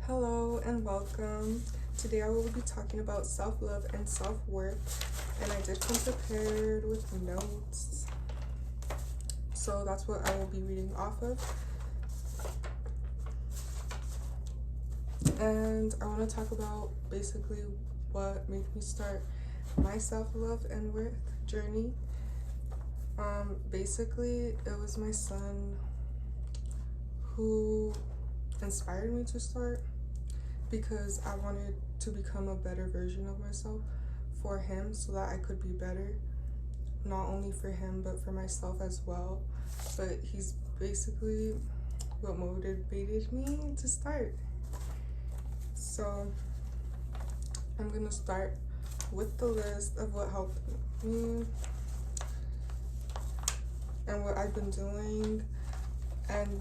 Hello and welcome. Today I will be talking about self-love and self-worth, and I did come prepared with notes. So that's what I will be reading off of. And I want to talk about basically what made me start my self-love and worth journey. Basically it was my son who inspired me to start, because I wanted to become a better version of myself for him so that I could be better, not only for him but for myself as well. But he's basically what motivated me to start. So I'm gonna start with the list of what helped me and what I've been doing, and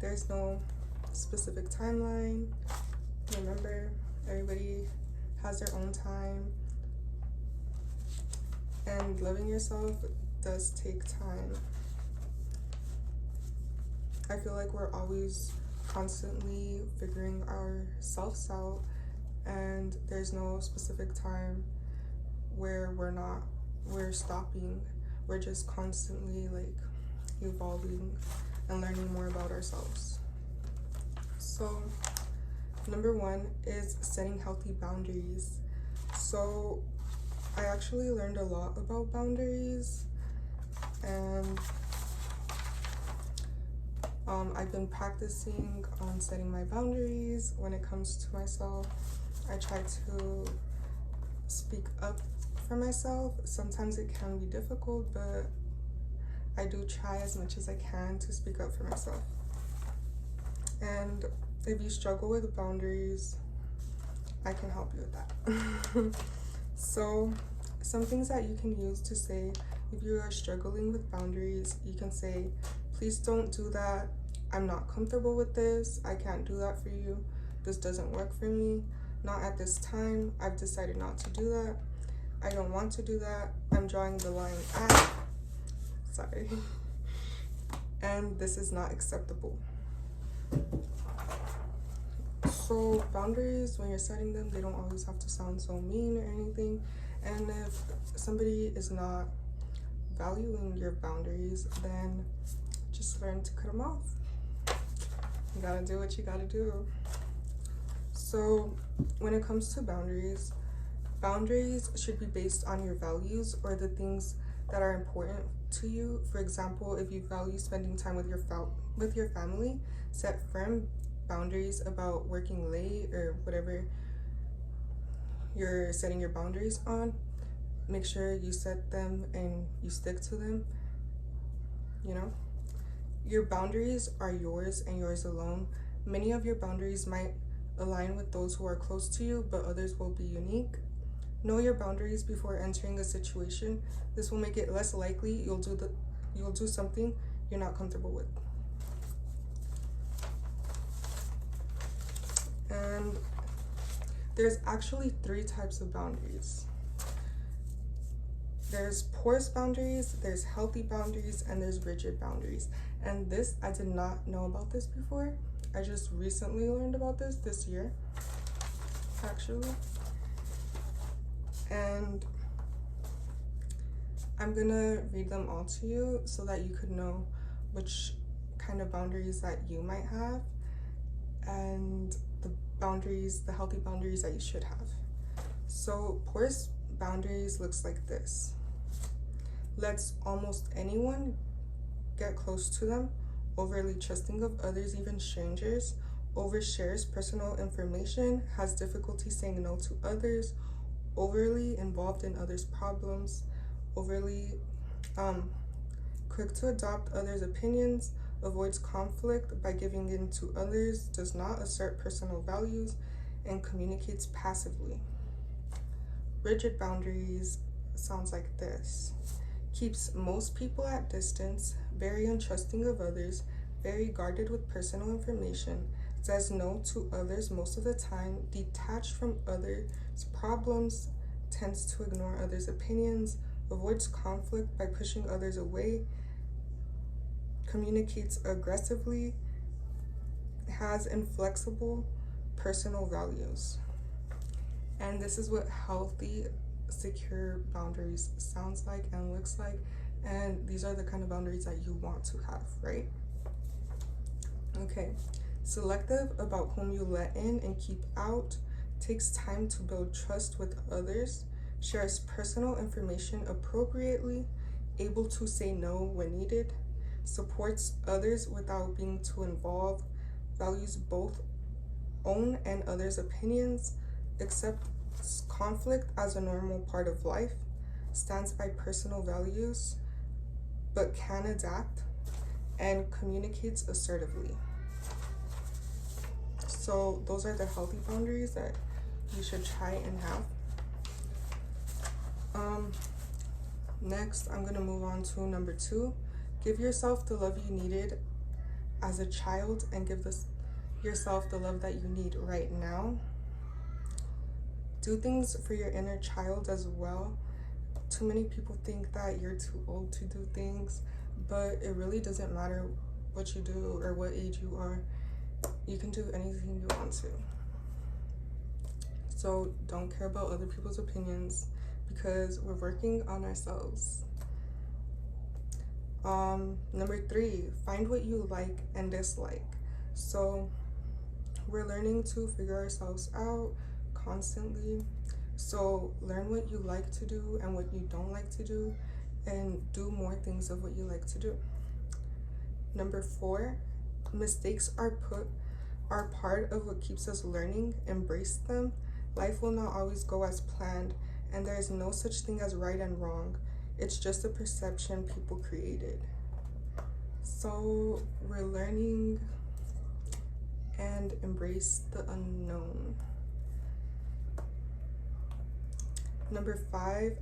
there's no specific timeline. Remember, everybody has their own time, and loving yourself does take time. I feel like we're always constantly figuring ourselves out, and there's no specific time where we're stopping. We're just constantly evolving and learning more about ourselves. So number one is setting healthy boundaries. So I actually learned a lot about boundaries, and I've been practicing on setting my boundaries when it comes to myself. I try to speak up for myself. Sometimes it can be difficult, but I do try as much as I can to speak up for myself. And if you struggle with boundaries, I can help you with that. So some things that you can use to say if you are struggling with boundaries, you can say, please don't do that. I'm not comfortable with this. I can't do that for you. This doesn't work for me. Not at this time. I've decided not to do that. I don't want to do that. I'm drawing the line at, sorry. And this is not acceptable. So boundaries, when you're setting them, they don't always have to sound so mean or anything. And if somebody is not valuing your boundaries, then just learn to cut them off. You gotta do what you gotta do. So when it comes to boundaries should be based on your values or the things that are important to you. For example, if you value spending time with your family, set firm boundaries about working late or whatever you're setting your boundaries on. Make sure you set them and you stick to them. Your boundaries are yours and yours alone. Many of your boundaries might align with those who are close to you, but others will be unique. Know your boundaries before entering a situation. This will make it less likely you'll do something you're not comfortable with. And there's actually 3 types of boundaries. There's porous boundaries, there's healthy boundaries, and there's rigid boundaries. And this, I did not know about this before. I just recently learned about this year, actually. And I'm gonna read them all to you so that you could know which kind of boundaries that you might have, and the healthy boundaries that you should have. So porous boundaries looks like this. Lets almost anyone get close to them, overly trusting of others, even strangers, overshares personal information, has difficulty saying no to others, overly involved in others' problems, overly quick to adopt others' opinions, avoids conflict by giving in to others, does not assert personal values, and communicates passively. Rigid boundaries sounds like this. Keeps most people at distance, very untrusting of others, very guarded with personal information, says no to others most of the time, detached from others' problems, tends to ignore others' opinions, avoids conflict by pushing others away, communicates aggressively, has inflexible personal values. And this is what healthy, secure boundaries sounds like and looks like. And these are the kind of boundaries that you want to have, right? Okay. Selective about whom you let in and keep out, takes time to build trust with others, shares personal information appropriately, able to say no when needed, supports others without being too involved, values both own and others' opinions, accepts conflict as a normal part of life, stands by personal values but can adapt, and communicates assertively. So those are the healthy boundaries that you should try and have. Next, I'm gonna move on to number 2. Give yourself the love you needed as a child and give yourself the love that you need right now. Do things for your inner child as well. Too many people think that you're too old to do things, but it really doesn't matter what you do or what age you are. You can do anything you want to. So don't care about other people's opinions because we're working on ourselves. Number 3, find what you like and dislike. So we're learning to figure ourselves out constantly. So learn what you like to do and what you don't like to do, and do more things of what you like to do. Number 4, mistakes are part of what keeps us learning. Embrace them. Life will not always go as planned, and there is no such thing as right and wrong. It's just a perception people created. So we're learning and embrace the unknown. Number 5,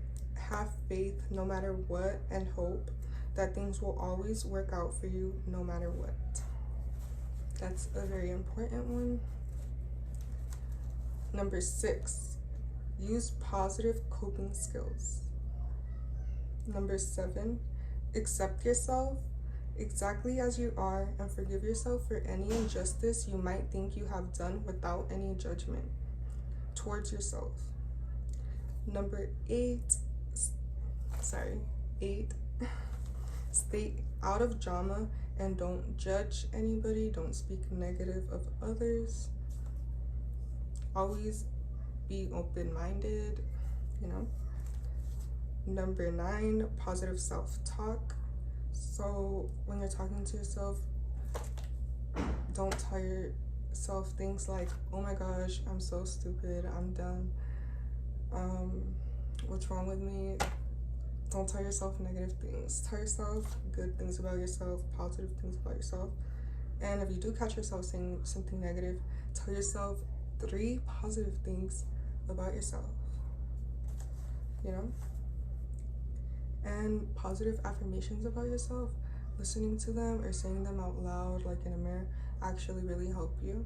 have faith no matter what and hope that things will always work out for you no matter what. That's a very important one. Number 6, use positive coping skills. Number 7, accept yourself exactly as you are and forgive yourself for any injustice you might think you have done without any judgment towards yourself. Number 8, stay out of drama and don't judge anybody. Don't speak negative of others. Always be open-minded, Number 9, positive self-talk. So when you're talking to yourself, don't tell yourself things like, oh my gosh, I'm so stupid, I'm dumb, what's wrong with me? Don't tell yourself negative things. Tell yourself good things about yourself, positive things about yourself. And if you do catch yourself saying something negative, tell yourself 3 positive things about yourself, And positive affirmations about yourself, listening to them or saying them out loud, like in a mirror, actually really help you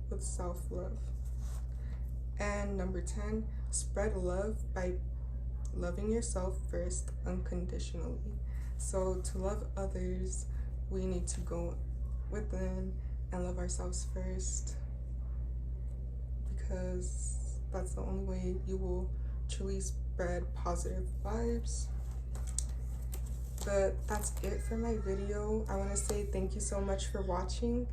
with self-love. And number 10, spread love by loving yourself first unconditionally. So to love others, we need to go within and love ourselves first, because that's the only way you will truly spread positive vibes. But that's it for my video. I want to say thank you so much for watching.